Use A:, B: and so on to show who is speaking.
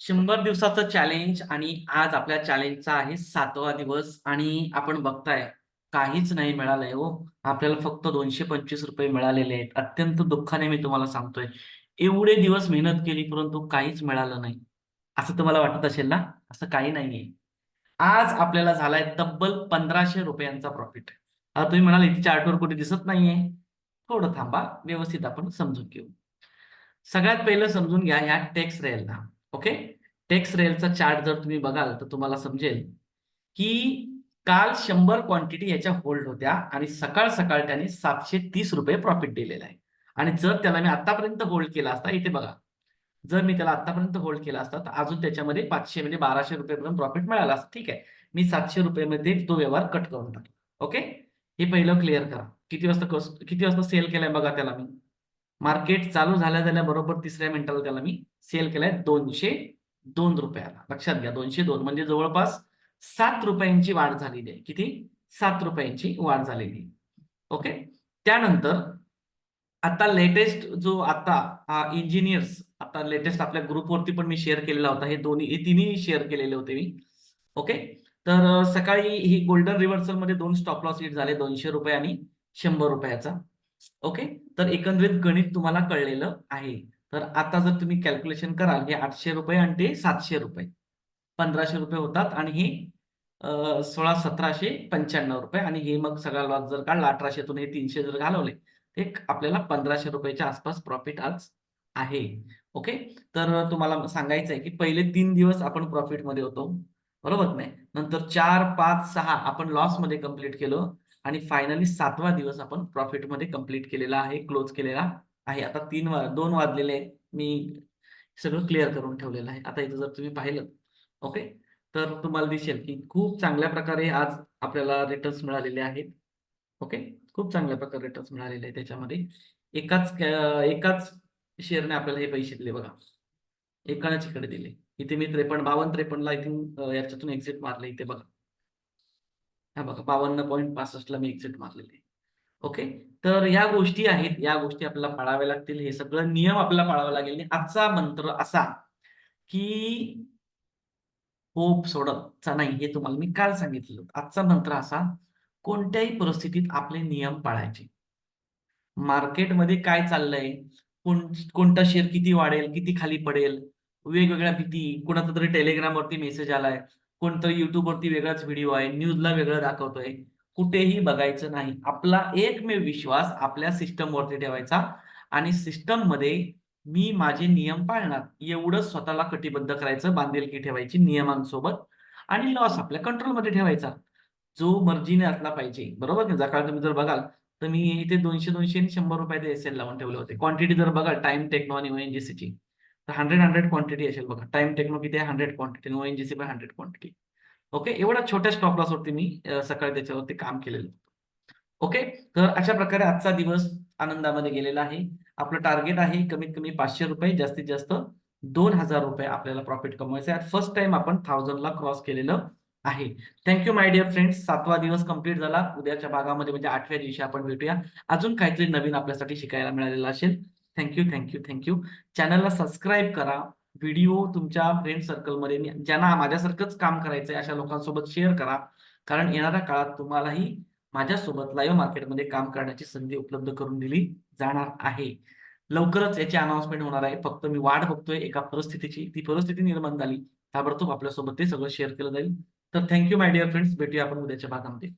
A: 100 दिवसाचं चॅलेंज आणि आज आपल्या चॅलेंजचा आहे 7वा दिवस आणि आपण बघताय काहीच नाही मिळालंय हो. आपल्याला फक्त ₹225 मिळालेले आहेत. अत्यंत दुःखाने मी तुम्हाला सांगतोय. एवढे दिवस मेहनत केली परंतु काहीच मिळालं नाही. असं तुम्हाला वाटत असेल ना? असं काही नाहीये. आज आपल्याला झालाय तब्बल ₹1500 प्रॉफिट. आता तुम्ही म्हणाल इथे चार्टवर कुठे दिसत नाहीये. थोडं थांबा, व्यवस्थित आपण समजून घेऊ. सगळ्यात पहिलं समजून घ्या ह्या टेक्स रेलला. ओके. टेक्स रेलचा चार्ट जर तुम्ही बघाल तर तुम्हाला समजेल, की काल 100 क्वांटिटी याच्या होल्ड होत्या आणि सकाळ-सकाळ त्याने ₹730 प्रॉफिट दिलेला आहे. आणि जर त्याला मी आत्तापर्यंत होल्ड केला असता, इथे बघा. जर मी त्याला आत्तापर्यंत होल्ड केला असता, तर अजून त्याच्यामध्ये 500 म्हणजे ₹1200 पर्यंत प्रॉफिट मिळालं असतं. ठीक आहे. मी ₹700 मध्ये तो व्यवहार कट करून टाकला. ओके. हे पहिलं क्लिअर करा. किती वाजता सेल केलाय बघा त्याला मी. मार्केट चालू झाल्या बरोबर तिसऱ्या मिनिटाला त्याला मी सेल केलाय ₹202 ला. लक्षात घ्या 202 म्हणजे जवळपास ₹7 वाढ झालेली आहे. किती? ₹7 वाढ झालेली आहे. ओके. त्यानंतर आता लेटेस्ट जो आता इंजिनिअर्स आता लेटेस्ट आपल्या ग्रुपवरती पण मी शेअर केलेला होता. हे तिन्ही शेअर केलेले होते मी. ओके. तर सकाळी ही गोल्डन रिव्हर्सलमध्ये 2 स्टॉप लॉस हिट झाले ₹200 आणि ₹100 चा. ओके. तर एकंदरीत गणित तुम्हाला कळलेलं आहे. तर आता जर तुम्ही कॅल्क्युलेशन कराल हे ₹800 आणि ते ₹700 ₹1500 होतात आणि हे 1795 आणि हे मग सगळा लॉस जर काढला 1800तून हे 300 जर घालवले, ते आपल्याला ₹1500 च्या आसपास प्रॉफिट आज आहे. ओके. तर तुम्हाला सांगायचं आहे, की पहिले 3 दिवस आपण प्रॉफिटमध्ये होतो. बरोबर नाही. नंतर 4, 5, 6 आपण लॉसमध्ये कंप्लीट केलं आणि फायनली 7वा दिवस आपण प्रॉफिटमध्ये कंप्लीट केलेला आहे, क्लोज केलेला आहे. आता 2 वाजलेले आहेत. मी सगळं क्लिअर करून ठेवलेलं आहे. आता इथं जर तुम्ही पाहिलं, ओके, तर तुम्हाला दिसेल, की खूप चांगल्या प्रकारे आज आपल्याला रिटर्न्स मिळालेले आहेत. ओके. खूप चांगल्या प्रकारे रिटर्न्स मिळालेले आहेत त्याच्यामध्ये. एकाच शेअरने आपल्याला हे पैसे दिले बघा. एकानेच इकडे दिले. इथे मी 52-53 ला आय थिंक याच्यातून एक्झिट मारलं इथे बघा. हा बघा 52.65 ला मी एक्झिट मारलेली आहे. ओके. तर ह्या गोष्टी आहेत. या गोष्टी आपल्याला पाळाव्या लागतील. हे सगळं नियम आपल्याला पाळावे लागेल. आणि आजचा मंत्र असा, की होप सोडतचा नाही हे तुम्हाला मी काल सांगितलेलं होतं. आजचा मंत्र असा, कोणत्याही परिस्थितीत आपले नियम पाळायचे. मार्केटमध्ये काय चाललंय, कोणता शेअर किती वाढेल, किती खाली पडेल, वेगवेगळ्या भीती, कोणाचा तरी Telegramवरती मेसेज आलाय, कोणतरी YouTubeवरती वेगळाच व्हिडिओ आहे, न्यूजला वेगळं दाखवतोय. कुठेही बघायचं नाही. आपला एकमेव विश्वास आपल्या सिस्टमवरती ठेवायचा आणि सिस्टममध्ये मी माझे नियम पाळणार, एवढं स्वतःला कटिबद्ध करायचं, बांधिलकी ठेवायची नियमांसोबत आणि लॉस आपल्या कंट्रोलमध्ये ठेवायचा. जो मर्जीने असला पाहिजे. बरोबर ना? सकाळी तुम्ही जर बघाल, तर मी इथे 200-200 आणि ₹100 ते एस-एल लावून ठेवले होते. क्वांटिटी जर बघाल टाईम टेक्नो आणि ओएनजीसीची, तर 100 क्वांटिटी असेल बघा. टाईम टेक्नो किती आहे? 100 क्वांटिटी आणि ओएनजीसी पण 100 क्वांटिटी. ओके. एवढ्या छोट्या स्टॉप लॉसवरती मी सकाळी त्याच्यावरती काम केलेलं. ओके. तर अशा प्रकारे आजचा दिवस आनंदामध्ये गेलेला आहे. आपलं टार्गेट आहे कमीत कमी ₹500 जास्तीत जास्त ₹2000 आपल्याला प्रॉफिट कमवायचं आहे. फर्स्ट टाईम आपण 1000 ला क्रॉस केलेलं आहे. Thank my dear friends. 7वा दिवस कंप्लीट झाला. उद्याच्या भागामध्ये म्हणजे 8व्या दिवशी आपण भेटूया. अजून काहीतरी नवीन आपल्यासाठी शिकायला मिळालेलं असेल. थँक चॅनलला सबस्क्राईब करा. व्हिडिओ तुमच्या फ्रेंड सर्कलमध्ये ज्यांना माझ्यासारखंच काम करायचंय अशा लोकांसोबत शेअर करा. कारण येणाऱ्या काळात तुम्हालाही माझ्यासोबत लाईव्ह मार्केटमध्ये काम करण्याची संधी उपलब्ध करून दिली जाणार आहे. लवकरच याची अनाउन्समेंट होणार आहे. फक्त मी वाट बघतोय एका परिस्थितीची. ती परिस्थिती निर्माण झाली. ताबडतोब आपल्यासोबत ते सगळं शेअर केलं जाईल. तर माय डिअर फ्रेंड्स. भेटूया आपण उद्याच्या भागामध्ये.